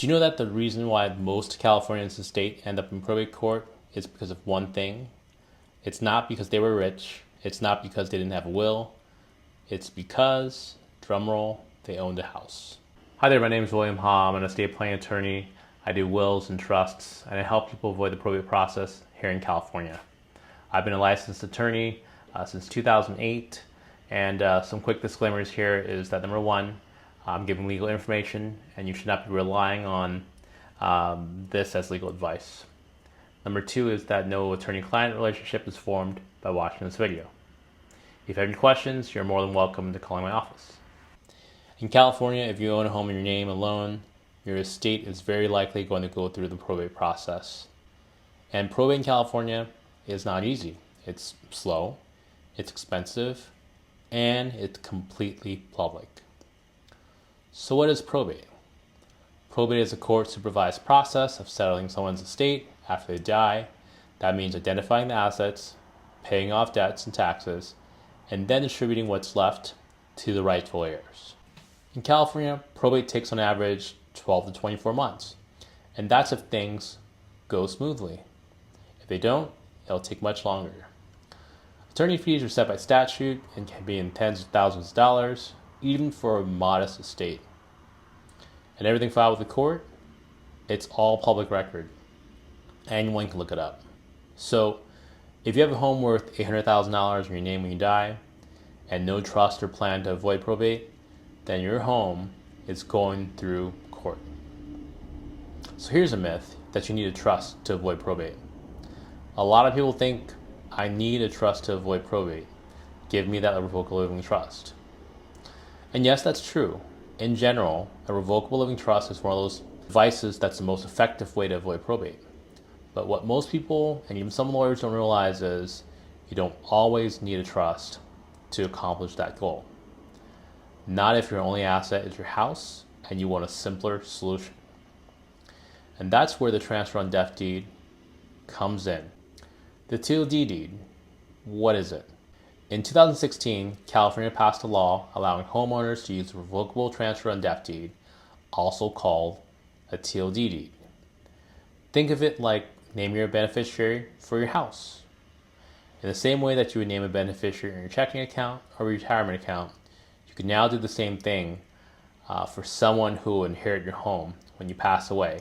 Do you know that the reason why most Californians in the state end up in probate court is because of one thing? It's not because they were rich. It's not because they didn't have a will. It's because, drumroll, they owned a house. Hi there, my name is William Ha. I'm an estate planning attorney. I do wills and trusts, and I help people avoid the probate process here in California. I've been a licensed attorney since 2008, and some quick disclaimers here is that number one, I'm giving legal information, and you should not be relying on this as legal advice. Number two is that no attorney-client relationship is formed by watching this video. If you have any questions, you're more than welcome to call my office. In California, if you own a home in your name alone, your estate is very likely going to go through the probate process. And probate in California is not easy. It's slow, it's expensive, and it's completely public. So what is probate? Probate is a court-supervised process of settling someone's estate after they die. That means identifying the assets, paying off debts and taxes, and then distributing what's left to the rightful heirs. In California, probate takes on average 12 to 24 months, and that's if things go smoothly. If they don't, it'll take much longer. Attorney fees are set by statute and can be in tens of thousands of dollars, even for a modest estate. And everything filed with the court, it's all public record. Anyone can look it up. So if you have a home worth $800,000 in your name when you die, and no trust or plan to avoid probate, then your home is going through court. So here's a myth that you need a trust to avoid probate. A lot of people think, I need a trust to avoid probate. Give me that revocable living trust. And yes, that's true. In general, a revocable living trust is one of those devices that's the most effective way to avoid probate. But what most people, and even some lawyers, don't realize is you don't always need a trust to accomplish that goal. Not if your only asset is your house and you want a simpler solution. And that's where the transfer on death deed comes in. The TOD deed, what is it? In 2016, California passed a law allowing homeowners to use a revocable transfer on death deed, also called a TOD deed. Think of it like naming your beneficiary for your house. In the same way that you would name a beneficiary in your checking account or retirement account, you can now do the same thing for someone who will inherit your home when you pass away,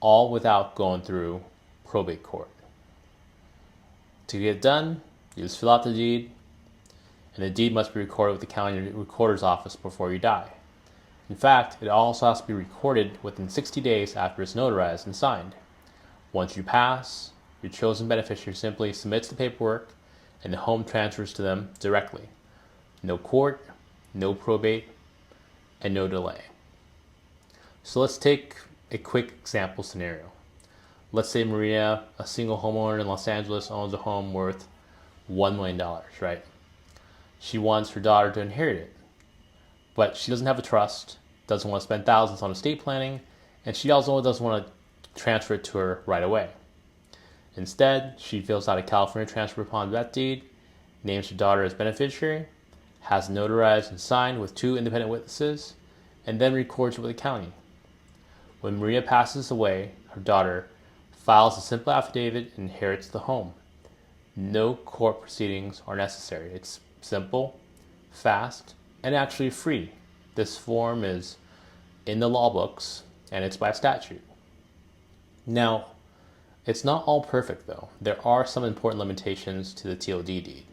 all without going through probate court. To get it done, you just fill out the deed, and the deed must be recorded with the county recorder's office before you die. In fact, it also has to be recorded within 60 days after it's notarized and signed. Once you pass, your chosen beneficiary simply submits the paperwork, and the home transfers to them directly. No court, no probate, and no delay. So let's take a quick example scenario. Let's say Maria, a single homeowner in Los Angeles, owns a home worth $1 million, right? She wants her daughter to inherit it, but she doesn't have a trust, doesn't want to spend thousands on estate planning, and she also doesn't want to transfer it to her right away. Instead, she fills out a California transfer upon death deed, names her daughter as beneficiary, has it notarized and signed with 2 independent witnesses, and then records it with the county. When Maria passes away, her daughter files a simple affidavit and inherits the home. No court proceedings are necessary. It's simple, fast, and actually free. This form is in the law books, and it's by statute. Now, it's not all perfect though. There are some important limitations to the TOD deed.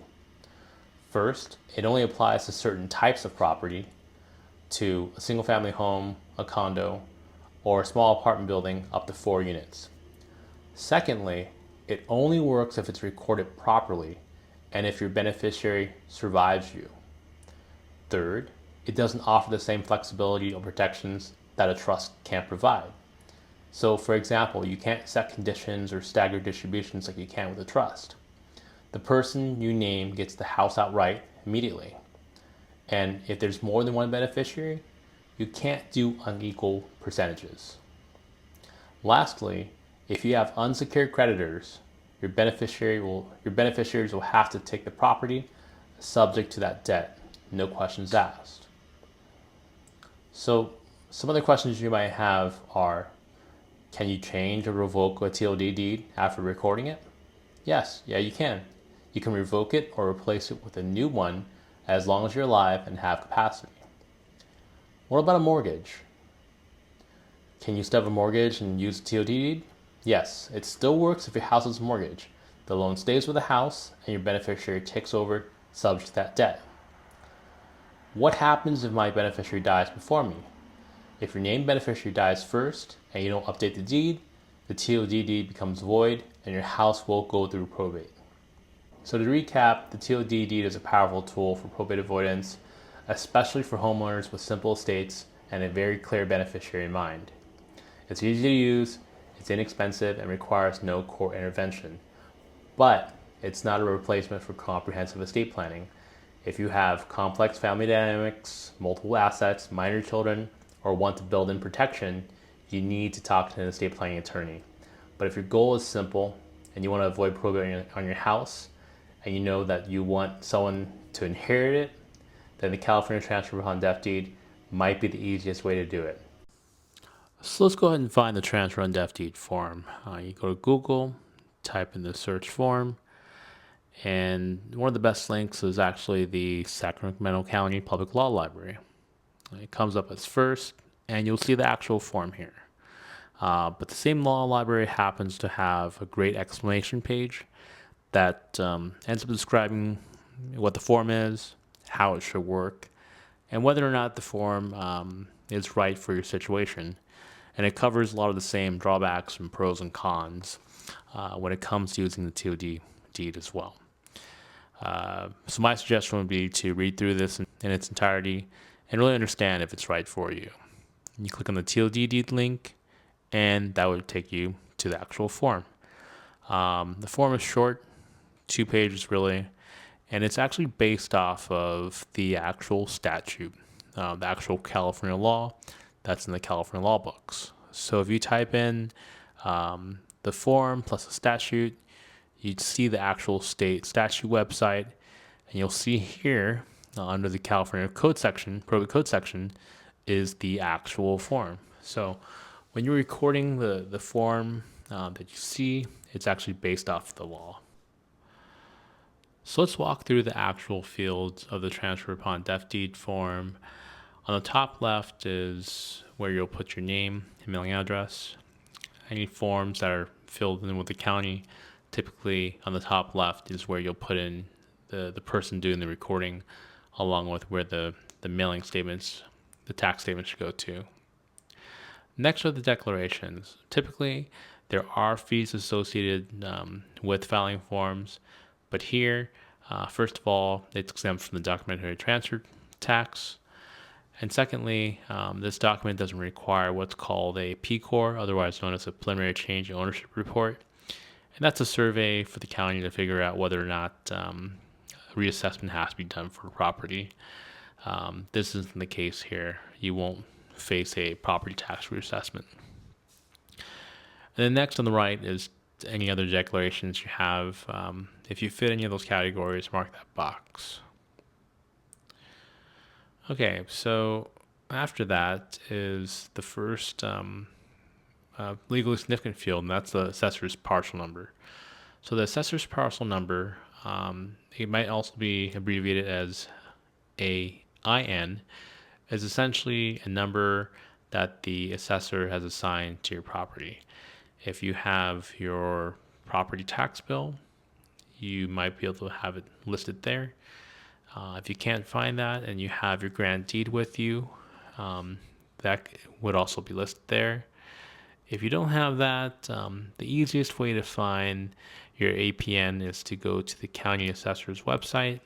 First, it only applies to certain types of property, to a single family home, a condo, or a small apartment building up to 4 units. Secondly, it only works if it's recorded properly and if your beneficiary survives you. Third, it doesn't offer the same flexibility or protections that a trust can't provide. So, for example, you can't set conditions or stagger distributions like you can with a trust. The person you name gets the house outright immediately. And if there's more than one beneficiary, you can't do unequal percentages. Lastly, if you have unsecured creditors, your beneficiaries will have to take the property subject to that debt, no questions asked. So Some other questions you might have are, can you change or revoke a TOD deed after recording it? Yes, yeah, you can. You can revoke it or replace it with a new one as long as you're alive and have capacity. What about a mortgage? Can you still have a mortgage and use a TOD deed? Yes, it still works if your house is a mortgage. The loan stays with the house and your beneficiary takes over subject to that debt. What happens if my beneficiary dies before me? If your named beneficiary dies first and you don't update the deed, the TOD deed becomes void and your house will go through probate. So to recap, the TOD deed is a powerful tool for probate avoidance, especially for homeowners with simple estates and a very clear beneficiary in mind. It's easy to use, it's inexpensive, and requires no court intervention. But it's not a replacement for comprehensive estate planning. If you have complex family dynamics, multiple assets, minor children, or want to build in protection, you need to talk to an estate planning attorney. But if your goal is simple and you want to avoid probate on your house, and you know that you want someone to inherit it, then the California Transfer upon Death Deed might be the easiest way to do it. So let's go ahead and find the Transfer on Death Deed form. You go to Google, type in the search form, and one of the best links is actually the Sacramento County Public Law Library. It comes up as first, and you'll see the actual form here. But the same law library happens to have a great explanation page that ends up describing what the form is, how it should work, and whether or not the form is right for your situation. And it covers a lot of the same drawbacks and pros and cons when it comes to using the TOD deed as well. So my suggestion would be to read through this in its entirety and really understand if it's right for you. You click on the TOD deed link, and that would take you to the actual form. The form is short, 2 pages really, and it's actually based off of the actual statute, the actual California law that's in the California law books. So if you type in the form plus the statute, you'd see the actual state statute website, and you'll see here under the California code section, probate code section, is the actual form. So when you're recording the form that you see, it's actually based off the law. So let's walk through the actual fields of the Transfer upon Death Deed form. On the top left is where you'll put your name and mailing address. Any forms that are filled in with the county, typically on the top left is where you'll put in the person doing the recording, along with where the mailing statements, the tax statements should go to. Next are the declarations. Typically, there are fees associated with filing forms, but here, first of all, it's exempt from the documentary transfer tax. And secondly, this document doesn't require what's called a PCOR, otherwise known as a preliminary change in ownership report. And that's a survey for the county to figure out whether or not reassessment has to be done for the property. This isn't the case here. You won't face a property tax reassessment. And then next on the right is any other declarations you have. If you fit any of those categories, mark that box. Okay, so after that is the first legally significant field, and that's the assessor's parcel number. So the assessor's parcel number, it might also be abbreviated as AIN, is essentially a number that the assessor has assigned to your property. If you have your property tax bill, you might be able to have it listed there. If you can't find that and you have your grant deed with you, that would also be listed there. If you don't have that, the easiest way to find your APN is to go to the county assessor's website,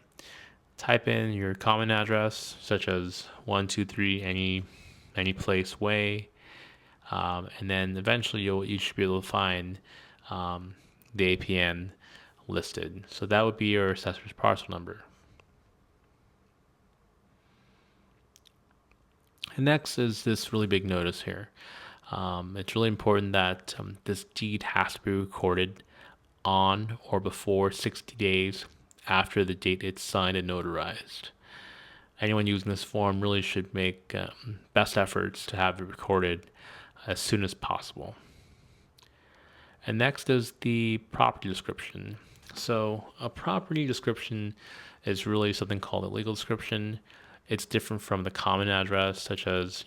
type in your common address, such as 123 any place way, and then eventually you should be able to find the APN listed. So that would be your assessor's parcel number. And next is this really big notice here. It's really important that this deed has to be recorded on or before 60 days after the date it's signed and notarized. anyone using this form really should make best efforts to have it recorded as soon as possible. And next is the property description. So a property description is really something called a legal description. It's different from the common address, such as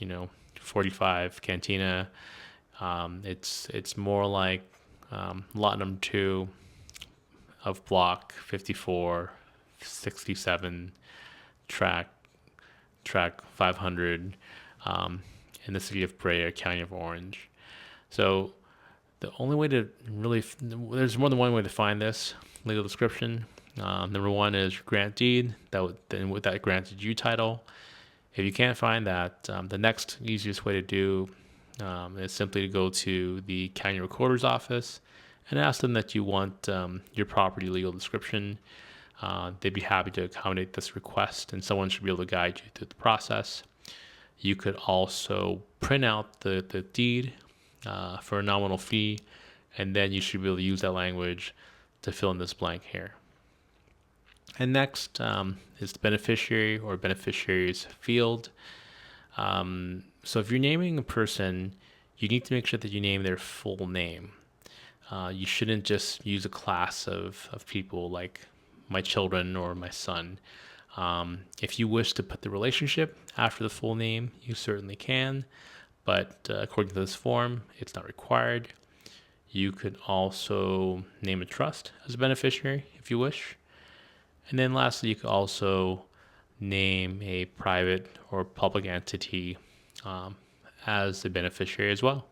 45 Cantina. It's more like lot number 2 of block 54, 67, track 500, in the city of Brea, County of Orange. So the only way to really, there's more than one way to find this legal description. Number one is your grant deed, then with that granted you title. If you can't find that, the next easiest way to do is simply to go to the county recorder's office and ask them that you want your property legal description. They'd be happy to accommodate this request, and someone should be able to guide you through the process. You could also print out the deed for a nominal fee, and then you should be able to use that language to fill in this blank here. And next is the beneficiary or beneficiaries field. So if you're naming a person, you need to make sure that you name their full name. You shouldn't just use a class of people like my children or my son. If you wish to put the relationship after the full name, you certainly can, but according to this form, it's not required. You could also name a trust as a beneficiary if you wish. And then lastly, you could also name a private or public entity as the beneficiary as well.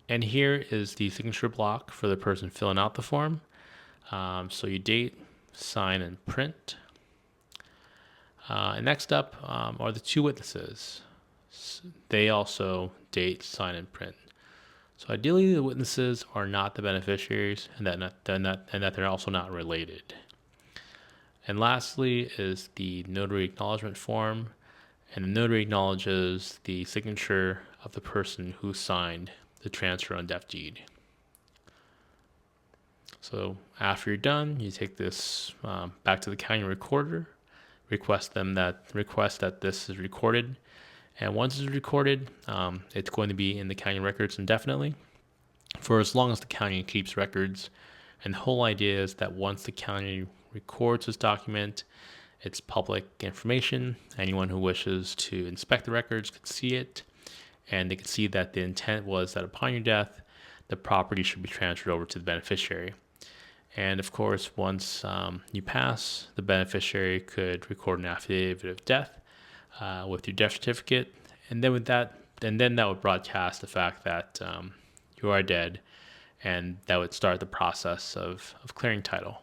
And here is the signature block for the person filling out the form. So you date, sign, and print. And next up are the two witnesses. They also date, sign, and print. So ideally, the witnesses are not the beneficiaries, and that they're also not related. And lastly is the notary acknowledgement form, and the notary acknowledges the signature of the person who signed the transfer on death deed. So after you're done, you take this back to the county recorder, request that this is recorded. And once it's recorded, it's going to be in the county records indefinitely for as long as the county keeps records. And the whole idea is that once the county records this document, it's public information. Anyone who wishes to inspect the records could see it, and they could see that the intent was that upon your death, the property should be transferred over to the beneficiary. And of course, once you pass, the beneficiary could record an affidavit of death with your death certificate, and then that would broadcast the fact that you are dead, and that would start the process of clearing title.